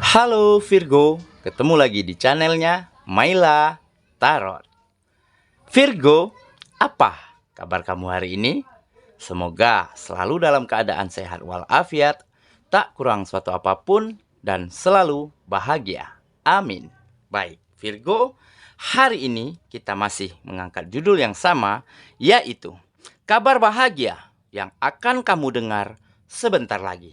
Halo Virgo, ketemu lagi di channelnya Maila Tarot. Virgo, apa kabar kamu hari ini? Semoga selalu dalam keadaan sehat walafiat, tak kurang suatu apapun, dan selalu bahagia. Amin. Baik, Virgo, hari ini kita masih mengangkat judul yang sama, yaitu kabar bahagia yang akan kamu dengar sebentar lagi.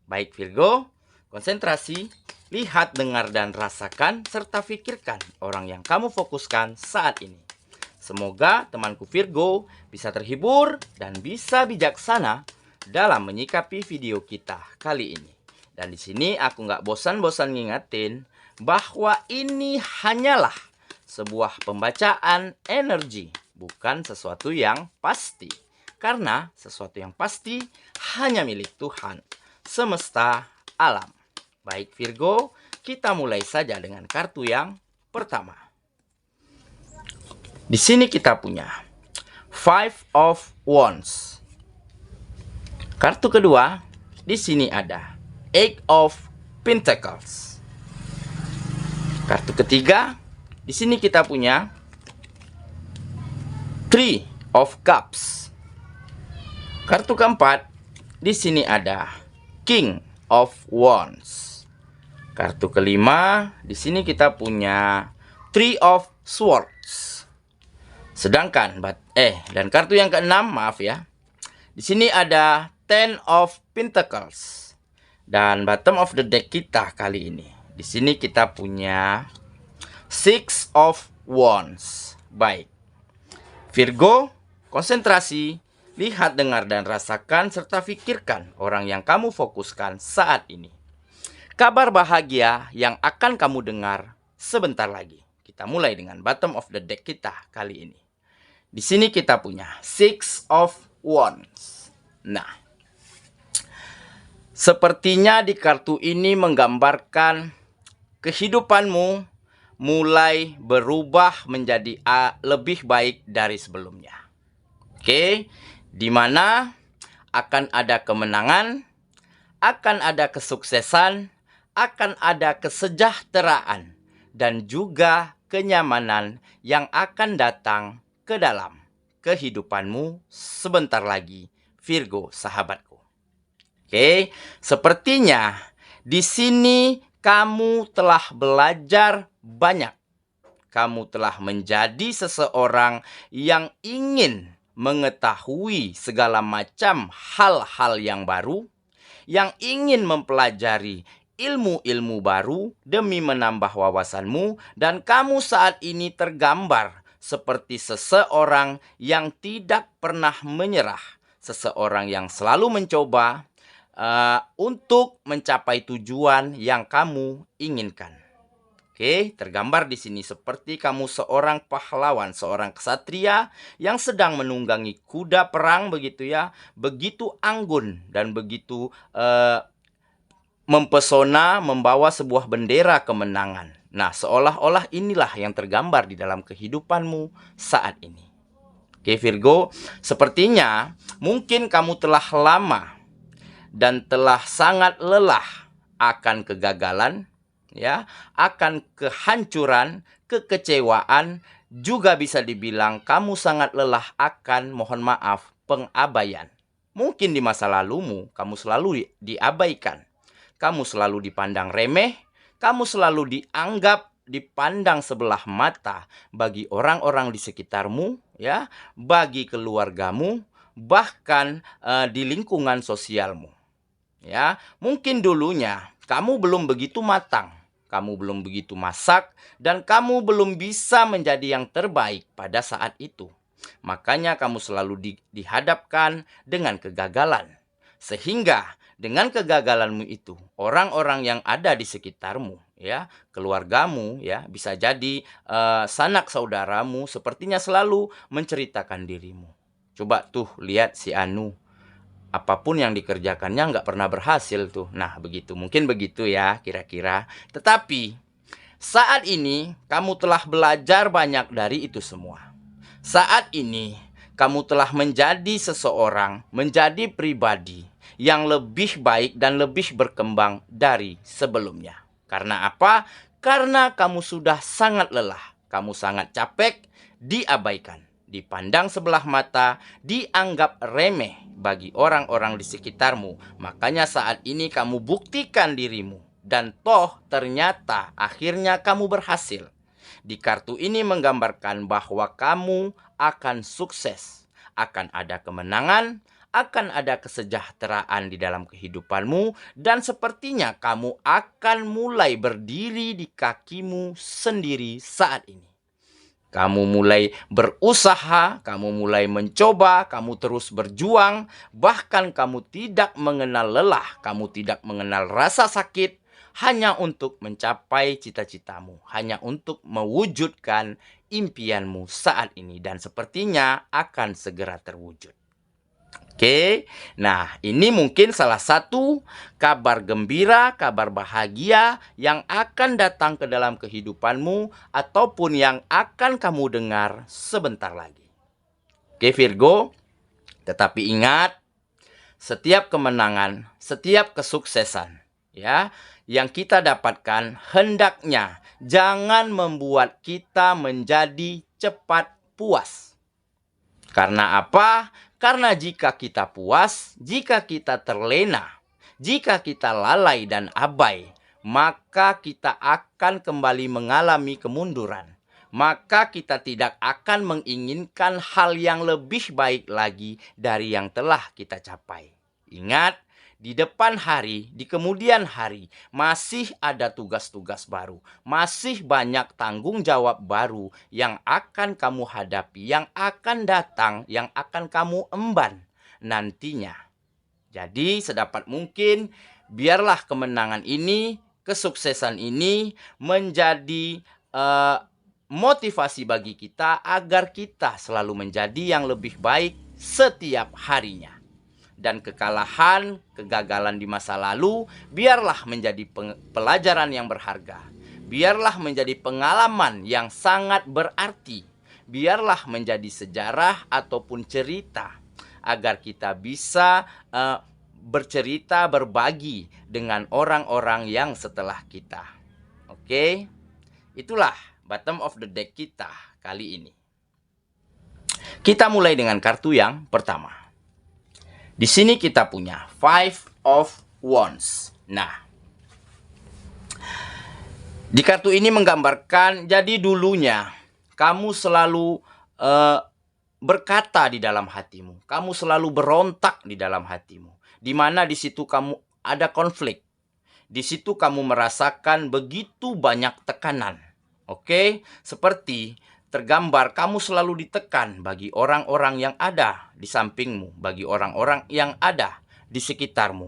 Baik Virgo, konsentrasi, lihat, dengar, dan rasakan, serta pikirkan orang yang kamu fokuskan saat ini. Semoga temanku Virgo bisa terhibur dan bisa bijaksana dalam menyikapi video kita kali ini. Dan di sini aku nggak bosan-bosan ngingetin bahwa ini hanyalah sebuah pembacaan energi, bukan sesuatu yang pasti. Karena sesuatu yang pasti hanya milik Tuhan, semesta, alam. Baik Virgo, kita mulai saja dengan kartu yang pertama. Di sini kita punya Five of Wands. Kartu kedua, di sini ada Eight of Pentacles. Kartu ketiga, di sini kita punya Three of Cups. Kartu keempat, di sini ada King of Wands. Kartu kelima, di sini kita punya Three of Swords. Sedangkan dan kartu yang keenam, maaf ya. Di sini ada Ten of Pentacles. Dan bottom of the deck kita kali ini, di sini kita punya Six of Wands. Baik. Virgo, konsentrasi, lihat, dengar, dan rasakan, serta pikirkan orang yang kamu fokuskan saat ini. Kabar bahagia yang akan kamu dengar sebentar lagi. Kita mulai dengan bottom of the deck kita kali ini. Di sini kita punya Six of Wands. Nah, sepertinya di kartu ini menggambarkan kehidupanmu mulai berubah menjadi lebih baik dari sebelumnya. Oke, di mana akan ada kemenangan, akan ada kesuksesan, akan ada kesejahteraan, dan juga kenyamanan yang akan datang ke dalam kehidupanmu sebentar lagi, Virgo sahabatku. Oke, sepertinya di sini kamu telah belajar banyak. Kamu telah menjadi seseorang yang ingin mengetahui segala macam hal-hal yang baru, yang ingin mempelajari ilmu-ilmu baru demi menambah wawasanmu, dan kamu saat ini tergambar seperti seseorang yang tidak pernah menyerah, seseorang yang selalu mencoba untuk mencapai tujuan yang kamu inginkan. Oke, tergambar di sini seperti kamu seorang pahlawan, seorang ksatria yang sedang menunggangi kuda perang begitu ya, begitu anggun dan begitu mempesona, membawa sebuah bendera kemenangan. Nah, seolah-olah inilah yang tergambar di dalam kehidupanmu saat ini. Oke Virgo, sepertinya mungkin kamu telah lama dan telah sangat lelah akan kegagalan, ya, akan kehancuran, kekecewaan, juga bisa dibilang kamu sangat lelah akan, mohon maaf, pengabaian. Mungkin di masa lalumu kamu selalu diabaikan. Kamu selalu dipandang remeh, kamu selalu dipandang sebelah mata bagi orang-orang di sekitarmu, ya, bagi keluargamu, bahkan di lingkungan sosialmu. Ya, mungkin dulunya kamu belum begitu matang, kamu belum begitu masak, dan kamu belum bisa menjadi yang terbaik pada saat itu. Makanya kamu selalu dihadapkan dengan kegagalan. Sehingga dengan kegagalanmu itu, orang-orang yang ada di sekitarmu, ya, keluargamu, ya, bisa jadi sanak saudaramu, sepertinya selalu menceritakan dirimu. Coba tuh lihat si Anu, apapun yang dikerjakannya nggak pernah berhasil tuh. Nah, begitu, mungkin begitu ya kira-kira. Tetapi saat ini kamu telah belajar banyak dari itu semua. Saat ini kamu telah menjadi seseorang, menjadi pribadi yang lebih baik dan lebih berkembang dari sebelumnya. Karena apa? Karena kamu sudah sangat lelah, kamu sangat capek, diabaikan, dipandang sebelah mata, dianggap remeh bagi orang-orang di sekitarmu. Makanya saat ini kamu buktikan dirimu. Dan toh ternyata akhirnya kamu berhasil. Di kartu ini menggambarkan bahwa kamu akan sukses, akan ada kemenangan, akan ada kesejahteraan di dalam kehidupanmu, dan sepertinya kamu akan mulai berdiri di kakimu sendiri saat ini. Kamu mulai berusaha, kamu mulai mencoba, kamu terus berjuang, bahkan kamu tidak mengenal lelah, kamu tidak mengenal rasa sakit, hanya untuk mencapai cita-citamu, hanya untuk mewujudkan impianmu saat ini, dan sepertinya akan segera terwujud. Oke, nah ini mungkin salah satu kabar gembira, kabar bahagia yang akan datang ke dalam kehidupanmu ataupun yang akan kamu dengar sebentar lagi. Oke Virgo, tetapi ingat, setiap kemenangan, setiap kesuksesan ya yang kita dapatkan hendaknya jangan membuat kita menjadi cepat puas. Karena apa? Karena jika kita puas, jika kita terlena, jika kita lalai dan abai, maka kita akan kembali mengalami kemunduran. Maka kita tidak akan menginginkan hal yang lebih baik lagi dari yang telah kita capai. Ingat, di depan hari, di kemudian hari, masih ada tugas-tugas baru. Masih banyak tanggung jawab baru yang akan kamu hadapi, yang akan datang, yang akan kamu emban nantinya. Jadi sedapat mungkin, biarlah kemenangan ini, kesuksesan ini menjadi motivasi bagi kita agar kita selalu menjadi yang lebih baik setiap harinya. Dan kekalahan, kegagalan di masa lalu, biarlah menjadi pelajaran yang berharga. Biarlah menjadi pengalaman yang sangat berarti. Biarlah menjadi sejarah ataupun cerita, agar kita bisa bercerita, berbagi dengan orang-orang yang setelah kita. Oke, itulah bottom of the deck kita kali ini. Kita mulai dengan kartu yang pertama. Di sini kita punya Five of Wands. Nah, di kartu ini menggambarkan jadi dulunya kamu selalu berkata di dalam hatimu, kamu selalu berontak di dalam hatimu, di mana di situ kamu ada konflik, di situ kamu merasakan begitu banyak tekanan. Oke, seperti tergambar kamu selalu ditekan bagi orang-orang yang ada di sampingmu, bagi orang-orang yang ada di sekitarmu.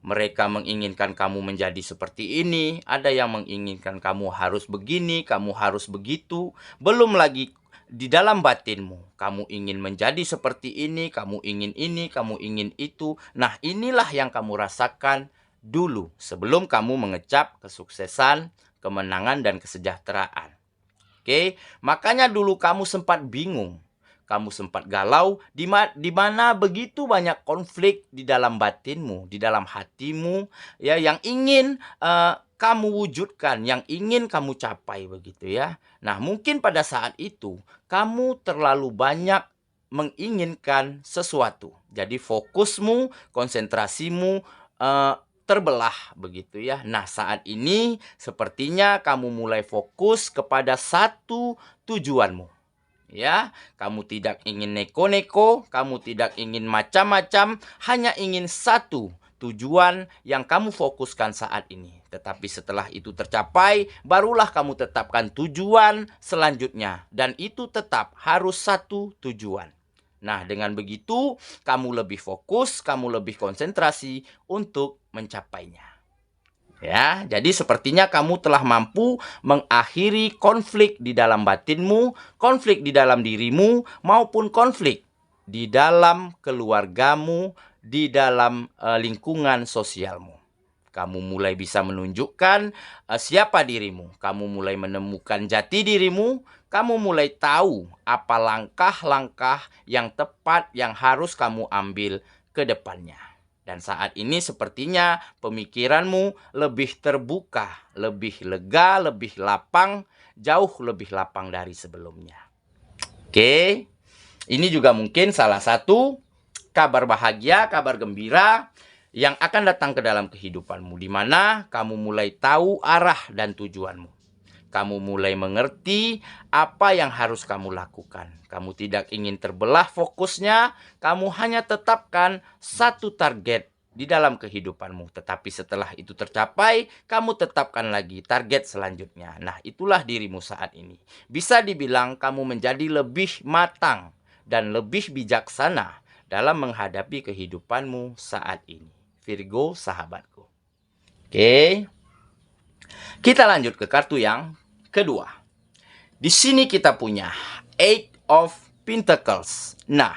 Mereka menginginkan kamu menjadi seperti ini, ada yang menginginkan kamu harus begini, kamu harus begitu. Belum lagi di dalam batinmu, kamu ingin menjadi seperti ini, kamu ingin itu. Nah, inilah yang kamu rasakan dulu sebelum kamu mengecap kesuksesan, kemenangan, dan kesejahteraan. Oke, makanya dulu kamu sempat bingung, kamu sempat galau, di mana begitu banyak konflik di dalam batinmu, di dalam hatimu, ya, yang ingin kamu wujudkan, yang ingin kamu capai begitu ya. Nah, mungkin pada saat itu kamu terlalu banyak menginginkan sesuatu, jadi fokusmu, konsentrasimu terbelah begitu ya. Nah, saat ini sepertinya kamu mulai fokus kepada satu tujuanmu. Ya, kamu tidak ingin neko-neko, kamu tidak ingin macam-macam, hanya ingin satu tujuan yang kamu fokuskan saat ini. Tetapi setelah itu tercapai, barulah kamu tetapkan tujuan selanjutnya, dan itu tetap harus satu tujuan. Nah, dengan begitu kamu lebih fokus, kamu lebih konsentrasi untuk mencapainya. Ya, jadi sepertinya kamu telah mampu mengakhiri konflik di dalam batinmu, konflik di dalam dirimu, maupun konflik di dalam keluargamu, di dalam lingkungan sosialmu. Kamu mulai bisa menunjukkan siapa dirimu. Kamu mulai menemukan jati dirimu. Kamu mulai tahu apa langkah-langkah yang tepat yang harus kamu ambil ke depannya. Dan saat ini sepertinya pemikiranmu lebih terbuka, lebih lega, lebih lapang, jauh lebih lapang dari sebelumnya. Oke, ini juga mungkin salah satu kabar bahagia, kabar gembira yang akan datang ke dalam kehidupanmu, di mana kamu mulai tahu arah dan tujuanmu. Kamu mulai mengerti apa yang harus kamu lakukan. Kamu tidak ingin terbelah fokusnya, kamu hanya tetapkan satu target di dalam kehidupanmu. Tetapi setelah itu tercapai, kamu tetapkan lagi target selanjutnya. Nah, itulah dirimu saat ini. Bisa dibilang kamu menjadi lebih matang dan lebih bijaksana dalam menghadapi kehidupanmu saat ini. Virgo, sahabatku. Oke. Kita lanjut ke kartu yang kedua. Di sini kita punya Eight of Pentacles. Nah,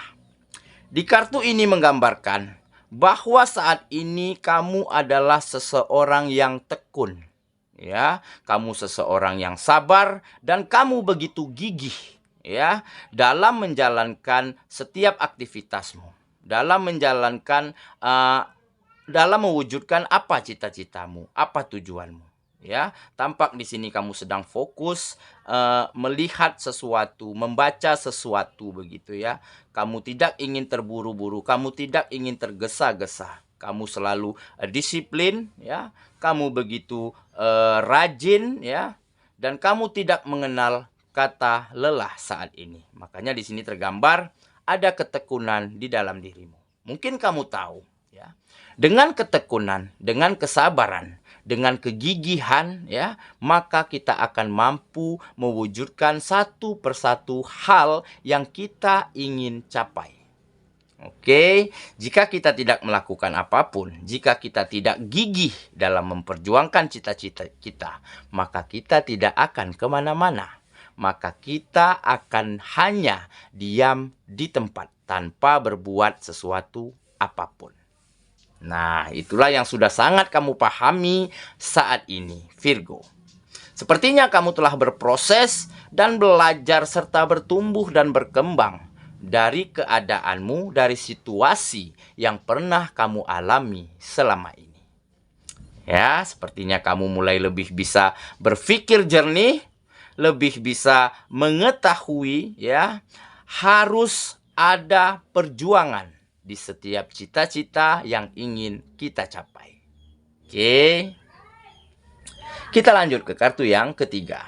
di kartu ini menggambarkan bahwa saat ini kamu adalah seseorang yang tekun. Ya, kamu seseorang yang sabar dan kamu begitu gigih ya dalam menjalankan setiap aktivitasmu, dalam menjalankan dalam mewujudkan apa cita-citamu, apa tujuanmu. Ya, tampak di sini kamu sedang fokus melihat sesuatu, membaca sesuatu begitu ya. Kamu tidak ingin terburu-buru, kamu tidak ingin tergesa-gesa. Kamu selalu disiplin ya. Kamu begitu rajin ya, dan kamu tidak mengenal kata lelah saat ini. Makanya di sini tergambar ada ketekunan di dalam dirimu. Mungkin kamu tahu ya. Dengan ketekunan, dengan kesabaran, dengan kegigihan ya, maka kita akan mampu mewujudkan satu persatu hal yang kita ingin capai. Oke, jika kita tidak melakukan apapun, jika kita tidak gigih dalam memperjuangkan cita-cita kita, maka kita tidak akan kemana-mana. Maka kita akan hanya diam di tempat tanpa berbuat sesuatu apapun. Nah, itulah yang sudah sangat kamu pahami saat ini, Virgo. Sepertinya kamu telah berproses dan belajar serta bertumbuh dan berkembang dari keadaanmu, dari situasi yang pernah kamu alami selama ini. Ya, sepertinya kamu mulai lebih bisa berpikir jernih, lebih bisa mengetahui ya, harus ada perjuangan di setiap cita-cita yang ingin kita capai. Oke. Kita lanjut ke kartu yang ketiga.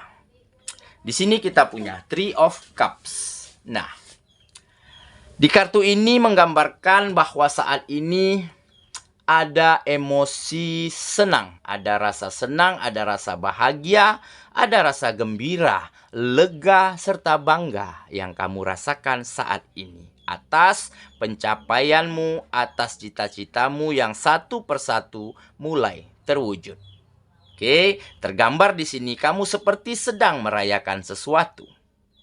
Di sini kita punya Three of Cups. Nah, di kartu ini menggambarkan bahwa saat ini ada emosi senang, ada rasa senang, ada rasa bahagia, ada rasa gembira, lega, serta bangga yang kamu rasakan saat ini atas pencapaianmu, atas cita-citamu yang satu persatu mulai terwujud. Oke, tergambar di sini kamu seperti sedang merayakan sesuatu.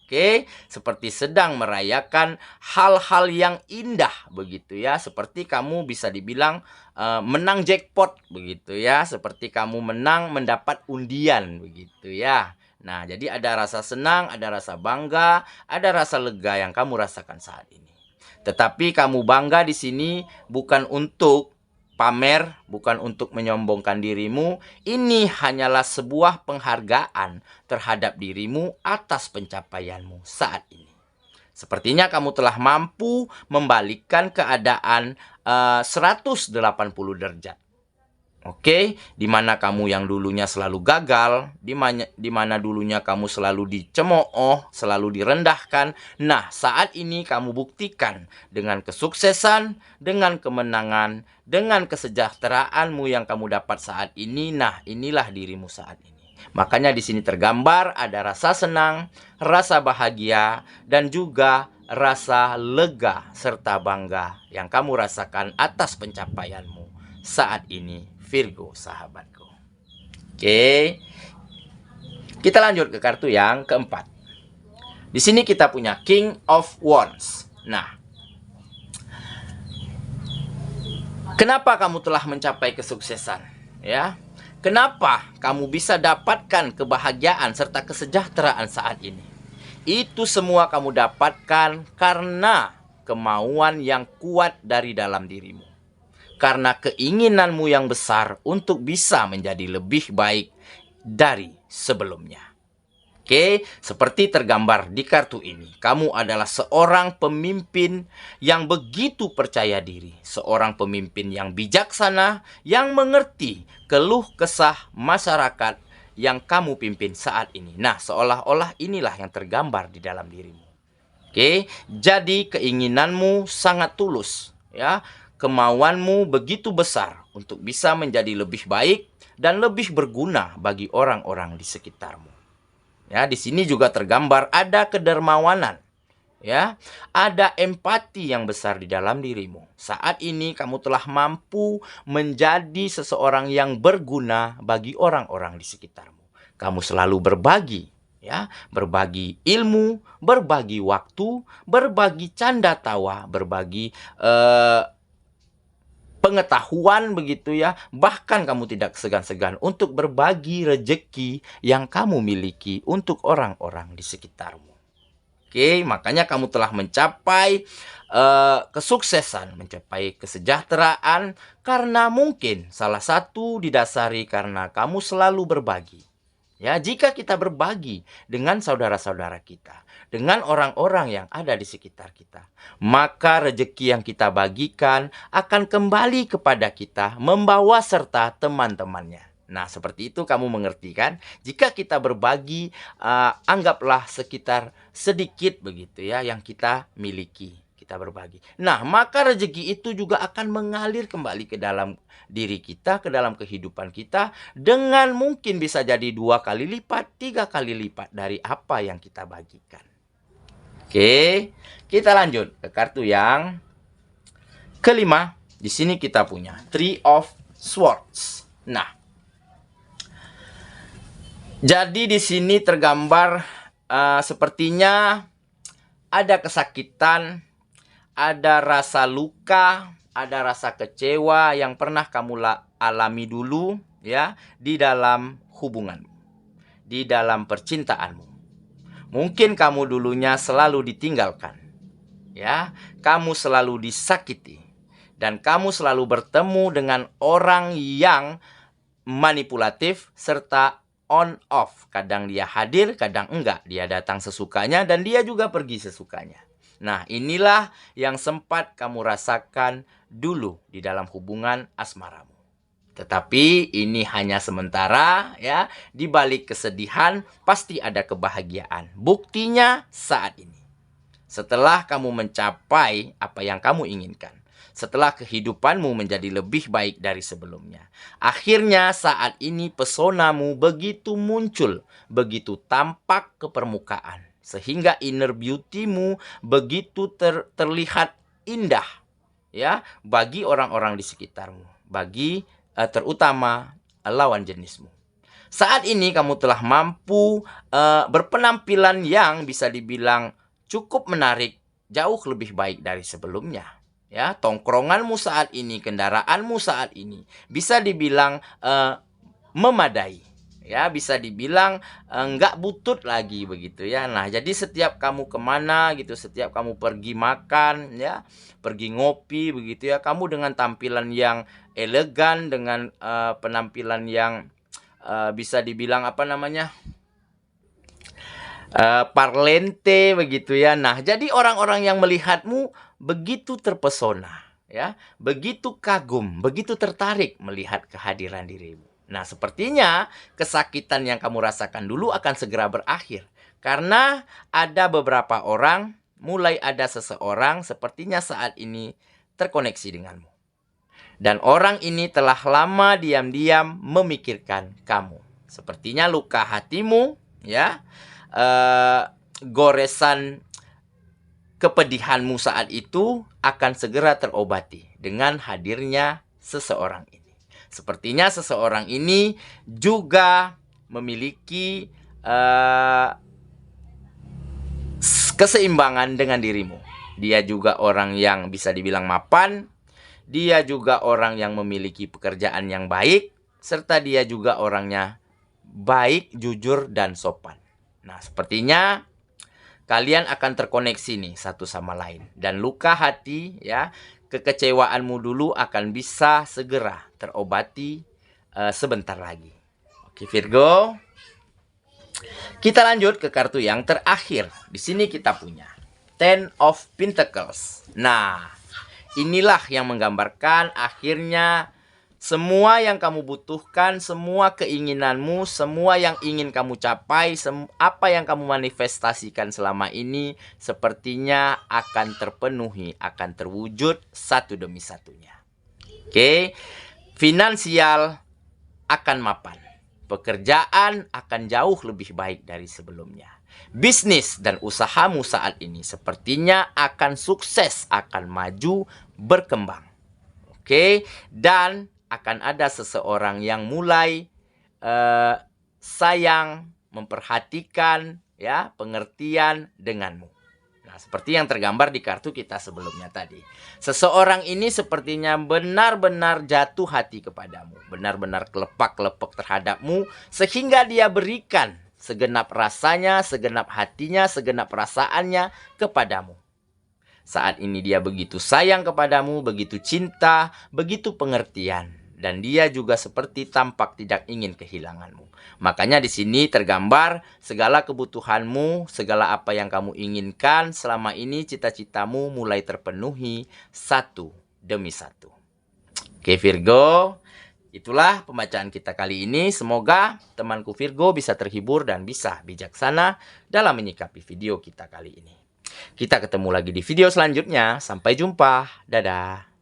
Oke, seperti sedang merayakan hal-hal yang indah begitu ya. Seperti kamu bisa dibilang menang jackpot begitu ya. Seperti kamu menang mendapat undian begitu ya. Nah, jadi ada rasa senang, ada rasa bangga, ada rasa lega yang kamu rasakan saat ini. Tetapi kamu bangga di sini bukan untuk pamer, bukan untuk menyombongkan dirimu. Ini hanyalah sebuah penghargaan terhadap dirimu atas pencapaianmu saat ini. Sepertinya kamu telah mampu membalikkan keadaan 180 derajat. Oke, di mana kamu yang dulunya selalu gagal, di mana dulunya kamu selalu dicemooh, selalu direndahkan. Nah, saat ini kamu buktikan dengan kesuksesan, dengan kemenangan, dengan kesejahteraanmu yang kamu dapat saat ini. Nah, inilah dirimu saat ini. Makanya di sini tergambar ada rasa senang, rasa bahagia, dan juga rasa lega serta bangga yang kamu rasakan atas pencapaianmu saat ini, Virgo sahabatku. Oke. Kita lanjut ke kartu yang keempat. Di sini kita punya King of Wands. Nah, kenapa kamu telah mencapai kesuksesan? Ya. Kenapa kamu bisa dapatkan kebahagiaan serta kesejahteraan saat ini? Itu semua kamu dapatkan karena kemauan yang kuat dari dalam dirimu. karena keinginanmu yang besar untuk bisa menjadi lebih baik dari sebelumnya. Oke, seperti tergambar di kartu ini, kamu adalah seorang pemimpin yang begitu percaya diri, seorang pemimpin yang bijaksana, yang mengerti keluh kesah masyarakat yang kamu pimpin saat ini. Nah, seolah-olah inilah yang tergambar di dalam dirimu. Oke, jadi keinginanmu sangat tulus, ya. Kemauanmu begitu besar untuk bisa menjadi lebih baik dan lebih berguna bagi orang-orang di sekitarmu. Ya, di sini juga tergambar ada kedermawanan, ya. Ada empati yang besar di dalam dirimu. Saat ini kamu telah mampu menjadi seseorang yang berguna bagi orang-orang di sekitarmu. Kamu selalu berbagi, ya, berbagi ilmu, berbagi waktu, berbagi canda tawa, berbagi pengetahuan begitu ya. Bahkan kamu tidak segan-segan untuk berbagi rejeki yang kamu miliki untuk orang-orang di sekitarmu. Oke, makanya kamu telah mencapai kesuksesan, mencapai kesejahteraan karena mungkin salah satu didasari karena kamu selalu berbagi. Ya, jika kita berbagi dengan saudara-saudara kita, dengan orang-orang yang ada di sekitar kita, maka rezeki yang kita bagikan akan kembali kepada kita, membawa serta teman-temannya. Nah, seperti itu kamu mengerti kan? Jika kita berbagi, anggaplah sekitar sedikit begitu ya yang kita miliki. Kita berbagi. Nah, maka rezeki itu juga akan mengalir kembali ke dalam diri kita, ke dalam kehidupan kita, dengan mungkin bisa jadi 2 kali lipat, 3 kali lipat dari apa yang kita bagikan. Oke, kita lanjut ke kartu yang kelima. Di sini kita punya Three of Swords. Nah, jadi di sini tergambar sepertinya ada kesakitan, ada rasa luka, ada rasa kecewa yang pernah kamu alami dulu ya di dalam hubunganmu, di dalam percintaanmu. Mungkin kamu dulunya selalu ditinggalkan, ya, kamu selalu disakiti, dan kamu selalu bertemu dengan orang yang manipulatif serta on off. Kadang dia hadir, kadang enggak. Dia datang sesukanya dan dia juga pergi sesukanya. Nah, inilah yang sempat kamu rasakan dulu di dalam hubungan asmaramu. Tetapi ini hanya sementara ya. Di balik kesedihan pasti ada kebahagiaan. Buktinya saat ini. Setelah kamu mencapai apa yang kamu inginkan, setelah kehidupanmu menjadi lebih baik dari sebelumnya, akhirnya saat ini pesonamu begitu muncul, begitu tampak ke permukaan, sehingga inner beauty-mu begitu terlihat indah ya bagi orang-orang di sekitarmu, bagi terutama lawan jenismu. Saat ini kamu telah mampu berpenampilan yang bisa dibilang cukup menarik, jauh lebih baik dari sebelumnya. Ya, tongkronganmu saat ini, kendaraanmu saat ini bisa dibilang memadai. Ya, bisa dibilang nggak butut lagi begitu ya. Nah, jadi setiap kamu kemana gitu, setiap kamu pergi makan ya, pergi ngopi begitu ya, kamu dengan tampilan yang elegan, dengan penampilan yang bisa dibilang apa namanya, parlente begitu ya. Nah, jadi orang-orang yang melihatmu begitu terpesona ya, begitu kagum, begitu tertarik melihat kehadiran dirimu. Nah, sepertinya kesakitan yang kamu rasakan dulu akan segera berakhir. Karena ada beberapa orang, mulai ada seseorang sepertinya saat ini terkoneksi denganmu. Dan orang ini telah lama diam-diam memikirkan kamu. Sepertinya luka hatimu, ya, goresan kepedihanmu saat itu akan segera terobati dengan hadirnya seseorang ini. Sepertinya seseorang ini juga memiliki keseimbangan dengan dirimu. Dia juga orang yang bisa dibilang mapan. Dia juga orang yang memiliki pekerjaan yang baik. Serta dia juga orangnya baik, jujur, dan sopan. Nah, sepertinya kalian akan terkoneksi nih satu sama lain. Dan luka hati ya, kekecewaanmu dulu akan bisa segera terobati sebentar lagi. Oke Virgo, kita lanjut ke kartu yang terakhir. Di sini kita punya Ten of Pentacles. Nah, inilah yang menggambarkan akhirnya semua yang kamu butuhkan, semua keinginanmu, semua yang ingin kamu capai, apa yang kamu manifestasikan selama ini sepertinya akan terpenuhi, akan terwujud satu demi satunya. Oke, finansial akan mapan. Pekerjaan akan jauh lebih baik dari sebelumnya. Bisnis dan usahamu saat ini sepertinya akan sukses, akan maju, berkembang. Oke, dan akan ada seseorang yang mulai sayang, memperhatikan, ya, pengertian denganmu. Nah, seperti yang tergambar di kartu kita sebelumnya tadi. Seseorang ini sepertinya benar-benar jatuh hati kepadamu, benar-benar kelepak-kelepek terhadapmu, sehingga dia berikan segenap rasanya, segenap hatinya, segenap perasaannya kepadamu. Saat ini dia begitu sayang kepadamu, begitu cinta, begitu pengertian. Dan dia juga seperti tampak tidak ingin kehilanganmu. Makanya di sini tergambar segala kebutuhanmu, segala apa yang kamu inginkan selama ini, cita-citamu mulai terpenuhi satu demi satu. Oke Virgo, itulah pembacaan kita kali ini. Semoga temanku Virgo bisa terhibur dan bisa bijaksana dalam menyikapi video kita kali ini. Kita ketemu lagi di video selanjutnya. Sampai jumpa. Dadah.